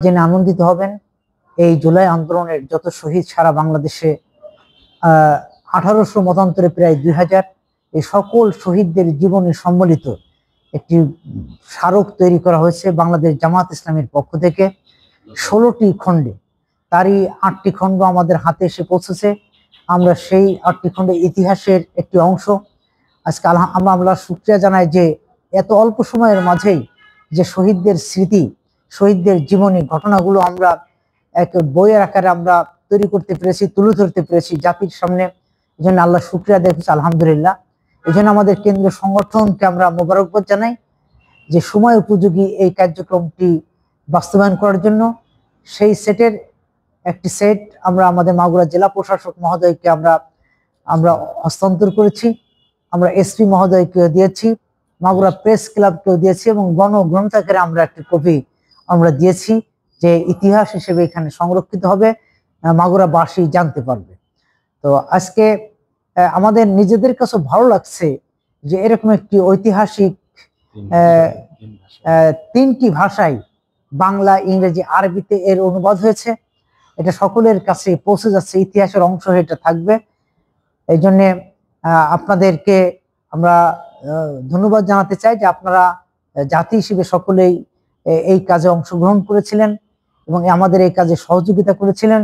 জেনে আনন্দিত হবেন এই জুলাই আন্দোলনের যত শহীদ সারা বাংলাদেশে 1800 মতান্তরে প্রায় 2000 এই সকল শহীদদের জীবনে সম্মিলিত একটি স্মারক তৈরি করা হয়েছে বাংলাদেশ জামাত ইসলামের পক্ষ থেকে 16টি খণ্ডে। তারই 8টি খণ্ড আমাদের হাতে এসে পৌঁছেছে। আমরা সেই 8টি খণ্ডের ইতিহাসের একটি অংশ আজকে আমরা শুকরিয়া জানাই যে এত অল্প সময়ের মাঝেই যে শহীদদের স্মৃতি, শহীদদের জীবনী ঘটনাগুলো আমরা এক বইয়ের আকারে আমরা তৈরি করতে পেরেছি, তুলে ধরতে পেরেছি জাতির সামনে। এই জন্য আল্লাহ শুকরিয়া দেখছি, আলহামদুলিল্লাহ। এই জন্য আমাদের কেন্দ্রীয় সংগঠনকে আমরা মোবারকবাদ জানাই যে সময় উপযোগী এই কার্যক্রমটি বাস্তবায়ন করার জন্য। সেই সেটের একটি সেট আমরা আমাদের মাগুরা জেলা প্রশাসক মহোদয়কে আমরা হস্তান্তর করেছি। আমরা এসপি মহোদয়কেও দিয়েছি, মাগুরা প্রেস ক্লাবকেও দিয়েছি এবং গণগ্রন্থাগারে আমরা একটি কপি আমরা দিয়েছি, যে ইতিহাস হিসেবে এখানে সংরক্ষিত হবে, মাগুরাবাসী জানতে পারবে। তো আজকে আমাদের নিজেদের কাছে ভালো লাগছে যে এরকম একটি ঐতিহাসিক 3টি ভাষায়, বাংলা, ইংরেজি, আরবিতে এর অনুবাদ হয়েছে। এটা সকলের কাছে পৌঁছে যাচ্ছে, ইতিহাসের অংশ এটা থাকবে। এই জন্য আপনাদেরকে আমরা ধন্যবাদ জানাতে চাই যে আপনারা জাতি হিসেবে সকলেই এই কাজে অংশগ্রহণ করেছিলেন এবং আমাদের এই কাজে সহযোগিতা করেছিলেন।